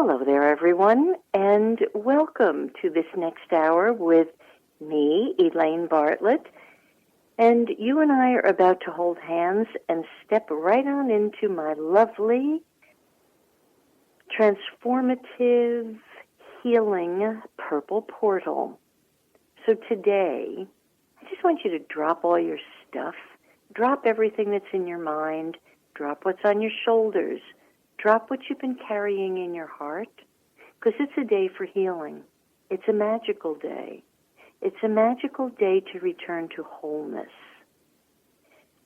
Hello there, everyone, and welcome to this next hour with me, Elaine Bartlett. And you and I are about to hold hands and step right on into my lovely, transformative, healing purple portal. So today, I just want you to drop all your stuff, drop everything that's in your mind, drop what's on your shoulders, drop what you've been carrying in your heart, because it's a day for healing. It's a magical day. It's a magical day to return to wholeness.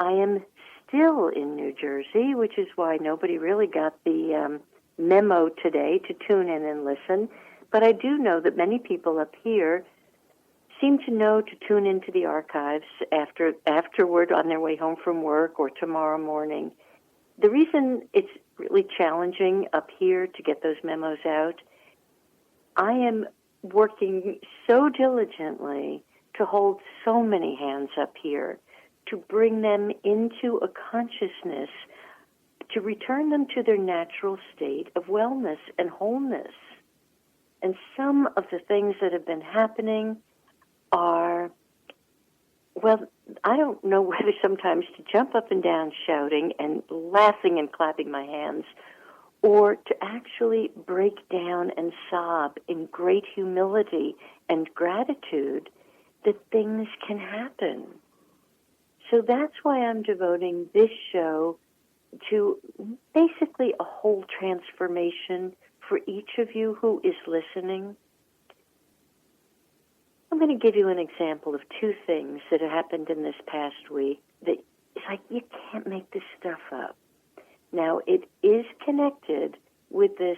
I am still in New Jersey, which is why nobody really got the memo today to tune in and listen. But I do know that many people up here seem to know to tune into the archives afterward on their way home from work or tomorrow morning. The reason it's really challenging up here to get those memos out, I am working so diligently to hold so many hands up here, to bring them into a consciousness, to return them to their natural state of wellness and wholeness. And some of the things that have been happening are, well, I don't know whether sometimes to jump up and down shouting and laughing and clapping my hands, or to actually break down and sob in great humility and gratitude that things can happen. So that's why I'm devoting this show to basically a whole transformation for each of you who is listening. I'm going to give you an example of two things that have happened in this past week that it's like you can't make this stuff up. Now, it is connected with this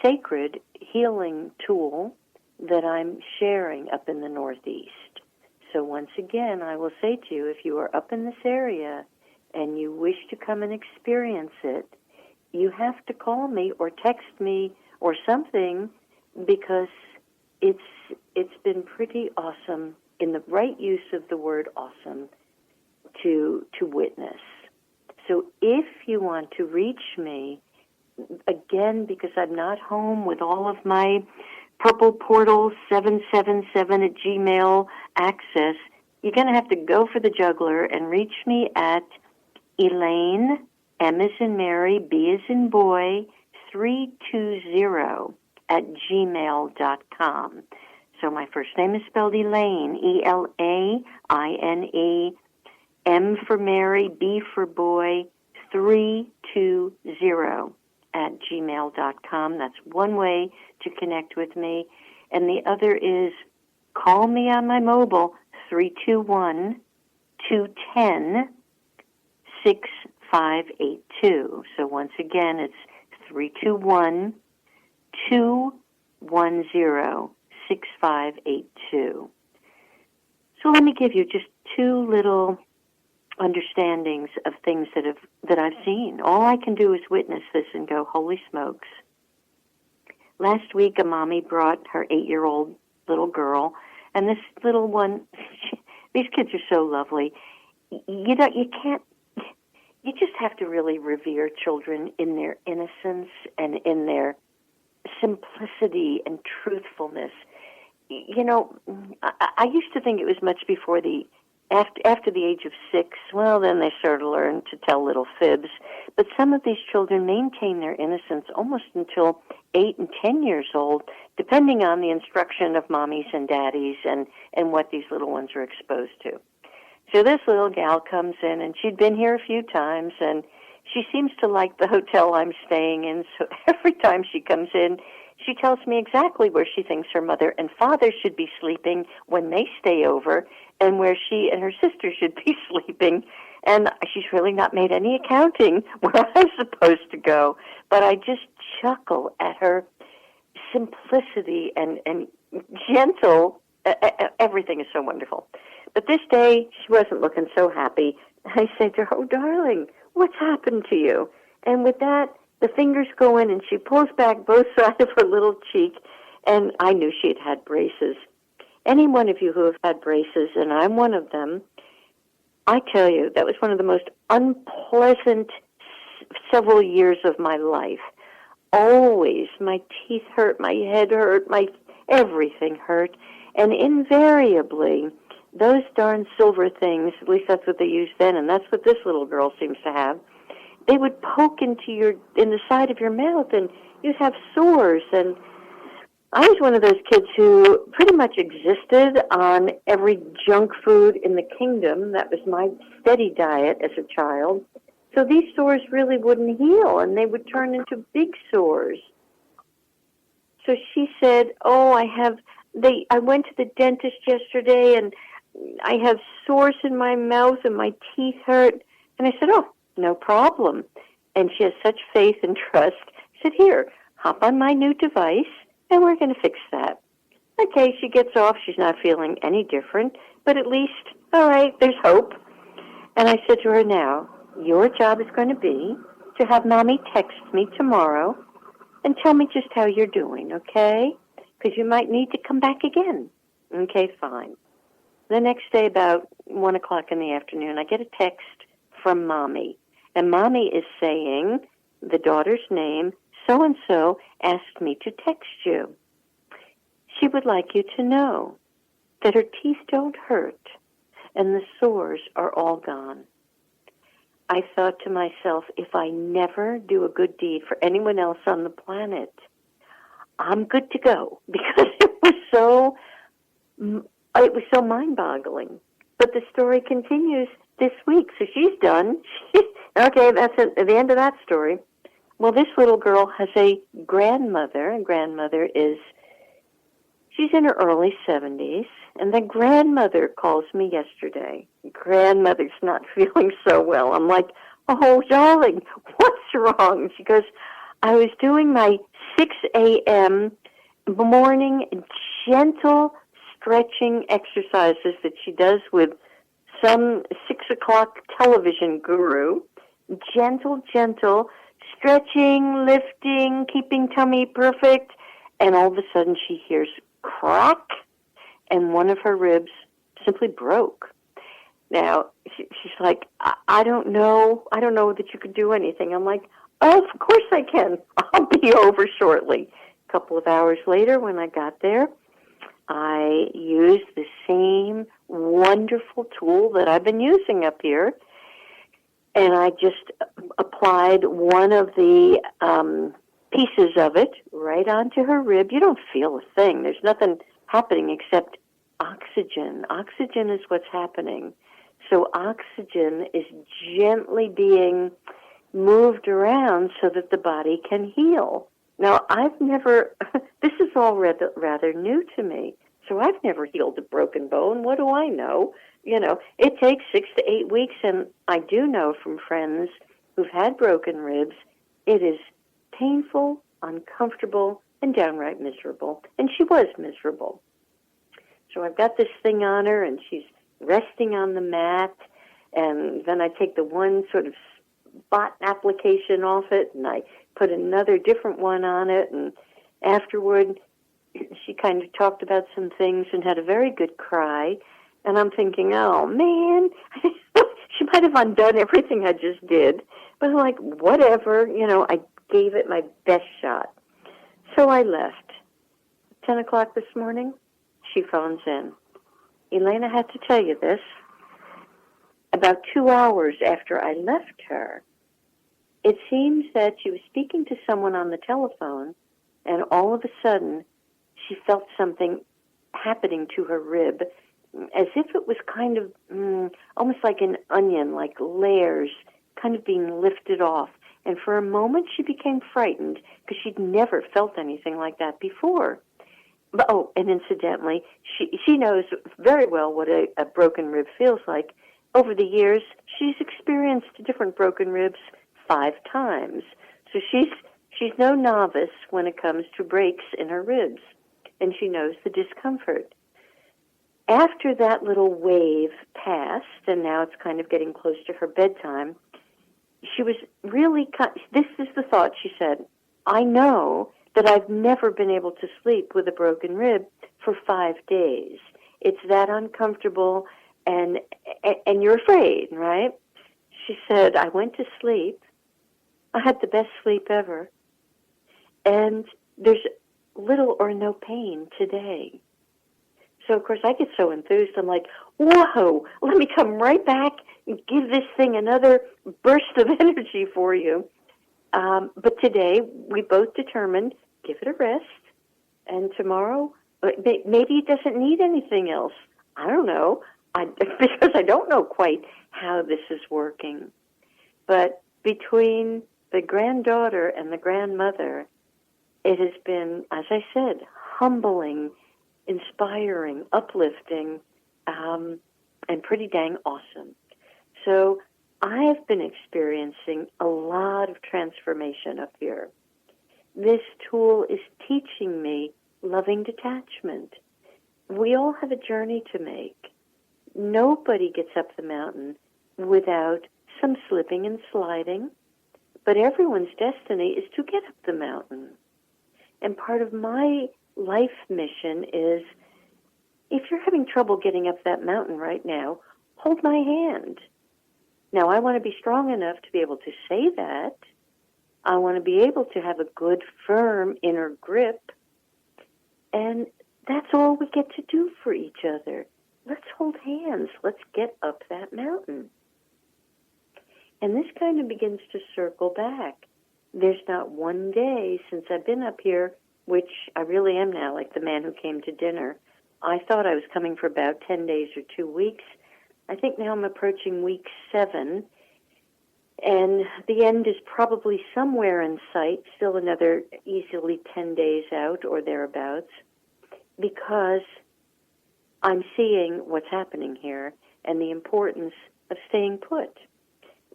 sacred healing tool that I'm sharing up in the Northeast. So once again, I will say to you, if you are up in this area and you wish to come and experience it, you have to call me or text me or something, because it's been pretty awesome, in the right use of the word awesome, to witness. So if you want to reach me, again, because I'm not home with all of my Purple Portal 777 at Gmail access, you're going to have to go for the juggler and reach me at Elaine, M as in Mary, B as in boy, 320 at gmail.com. So my first name is spelled Elaine, E-L-A-I-N-E, M for Mary, B for boy, 320 at gmail.com. That's one way to connect with me. And the other is call me on my mobile, 321-210-6582. So once again, it's 321-210-6582. So let me give you just two little understandings of things that I've seen. All I can do is witness this and go, holy smokes. Last week, a mommy brought her 8-year-old little girl, and this little one, these kids are so lovely. You just have to really revere children in their innocence and in their simplicity and truthfulness. You know, I used to think it was much before after the age of 6, well, then they sort of learn to tell little fibs. But some of these children maintain their innocence almost until 8 and 10 years old, depending on the instruction of mommies and daddies and what these little ones are exposed to. So this little gal comes in, and she'd been here a few times, and she seems to like the hotel I'm staying in. So every time she comes in, she tells me exactly where she thinks her mother and father should be sleeping when they stay over, and where she and her sister should be sleeping. And she's really not made any accounting where I'm supposed to go. But I just chuckle at her simplicity and gentle. Everything is so wonderful. But this day, she wasn't looking so happy. I said to her, oh, darling, what's happened to you? And with that, the fingers go in, and she pulls back both sides of her little cheek, and I knew she had had braces. Any one of you who have had braces, and I'm one of them, I tell you, that was one of the most unpleasant several years of my life. always, my teeth hurt, my head hurt, my everything hurt. And invariably, those darn silver things, at least that's what they used then, and that's what this little girl seems to have, they would poke in the side of your mouth, and you'd have sores. And I was one of those kids who pretty much existed on every junk food in the kingdom. That was my steady diet as a child. So these sores really wouldn't heal, and they would turn into big sores. So she said, oh, I went to the dentist yesterday, and I have sores in my mouth, and my teeth hurt. And I said, oh, no problem. And she has such faith and trust. I said, here, hop on my new device, and we're going to fix that. Okay, she gets off. She's not feeling any different, but at least, all right, there's hope. And I said to her, now, your job is going to be to have Mommy text me tomorrow and tell me just how you're doing, okay? Because you might need to come back again. Okay, fine. The next day, about 1 o'clock in the afternoon, I get a text from Mommy. And Mommy is saying, the daughter's name, so-and-so asked me to text you. She would like you to know that her teeth don't hurt and the sores are all gone. I thought to myself, if I never do a good deed for anyone else on the planet, I'm good to go, because it was so mind-boggling. But the story continues this week, so she's done. Okay, that's it, at the end of that story. Well, this little girl has a grandmother, and grandmother she's in her early 70s, and the grandmother calls me yesterday. Grandmother's not feeling so well. I'm like, oh, darling, what's wrong? She goes, I was doing my 6 a.m. morning gentle stretching exercises that she does with some 6 o'clock television guru. Gentle stretching, lifting, keeping tummy perfect. And all of a sudden she hears crack, and one of her ribs simply broke. Now, she's like, I don't know that you could do anything. I'm like, oh, of course I can. I'll be over shortly. A couple of hours later, when I got there, I used the same wonderful tool that I've been using up here, and I just applied one of the pieces of it right onto her rib. You don't feel a thing. There's nothing happening except oxygen. Oxygen is what's happening. So oxygen is gently being moved around so that the body can heal. Now, this is all rather new to me. So I've never healed a broken bone. What do I know? It takes 6 to 8 weeks, and I do know from friends who've had broken ribs, it is painful, uncomfortable, and downright miserable. And she was miserable. So I've got this thing on her, and she's resting on the mat, and then I take the one sort of spot application off it, and I put another different one on it, and afterward she kind of talked about some things and had a very good cry, and I'm thinking, oh man, she might have undone everything I just did, but I'm like, whatever, I gave it my best shot. So I left. 10 o'clock this morning, she phones in. Elaine, I had to tell you this. About 2 hours after I left her, it seems that she was speaking to someone on the telephone, and all of a sudden, she felt something happening to her rib, as if it was kind of almost like an onion, like layers, kind of being lifted off. And for a moment, she became frightened because she'd never felt anything like that before. But, and incidentally, she knows very well what a broken rib feels like. Over the years, she's experienced different broken ribs 5 times. So she's no novice when it comes to breaks in her ribs, and she knows the discomfort. After that little wave passed, and now it's kind of getting close to her bedtime, she was really, this is the thought, she said, I know that I've never been able to sleep with a broken rib for 5 days. It's that uncomfortable, and you're afraid, right? She said, I went to sleep. I had the best sleep ever. And there's little or no pain today. So, of course, I get so enthused. I'm like, whoa, let me come right back and give this thing another burst of energy for you. But today, we both determined, give it a rest. And tomorrow, maybe it doesn't need anything else. I don't know, because I don't know quite how this is working. But between the granddaughter and the grandmother, it has been, as I said, humbling, inspiring, uplifting, and pretty dang awesome. So I have been experiencing a lot of transformation up here. This tool is teaching me loving detachment. We all have a journey to make. Nobody gets up the mountain without some slipping and sliding, but everyone's destiny is to get up the mountain. And part of my life mission is, if you're having trouble getting up that mountain right now, hold my hand. Now, I want to be strong enough to be able to say that. I want to be able to have a good, firm inner grip. And that's all we get to do for each other. Let's hold hands. Let's get up that mountain. And this kind of begins to circle back. There's not one day since I've been up here, which I really am now, like the man who came to dinner. I thought I was coming for about 10 days or 2 weeks. I think now I'm approaching week 7, and the end is probably somewhere in sight, still another easily 10 days out or thereabouts, because I'm seeing what's happening here and the importance of staying put.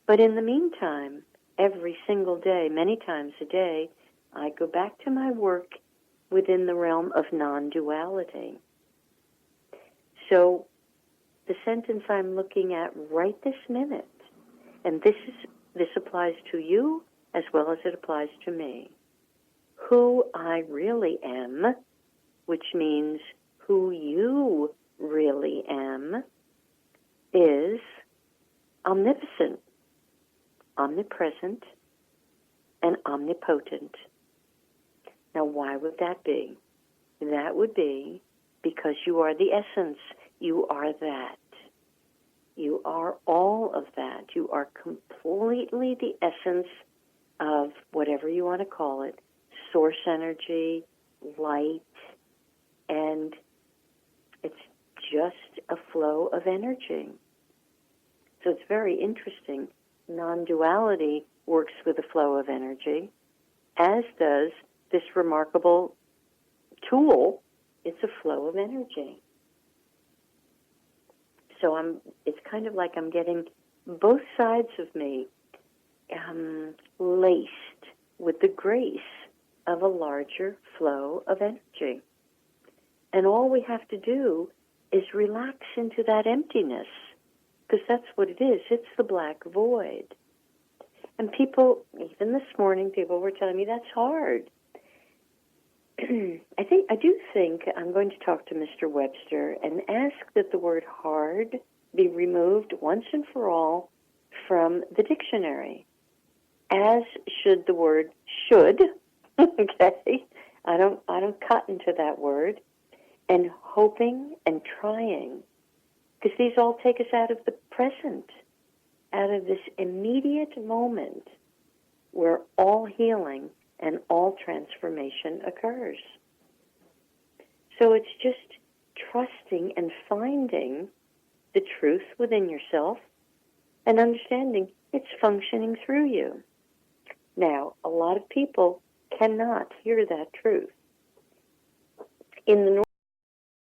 But in the meantime, every single day, many times a day, I go back to my work within the realm of non-duality. So the sentence I'm looking at right this minute, and this applies to you as well as it applies to me. Who I really am, which means who you really am, is omnipotent, omnipresent, and omnipotent. Now, why would that be? That would be because you are the essence. You are that. You are all of that. You are completely the essence of whatever you want to call it, source energy, light, and it's just a flow of energy. So it's very interesting. Non-duality works with the flow of energy, as does this remarkable tool. It's a flow of energy. So it's kind of like I'm getting both sides of me laced with the grace of a larger flow of energy. And all we have to do is relax into that emptiness, because that's what it is. It's the black void. And people, even this morning, people were telling me that's hard. I do think I'm going to talk to Mr. Webster and ask that the word hard be removed once and for all from the dictionary, as should the word should. Okay? I don't cut into that word. And hoping and trying, because these all take us out of the present, out of this immediate moment where all healing and all transformation occurs. So it's just trusting and finding the truth within yourself and understanding it's functioning through you. Now, a lot of people cannot hear that truth. In the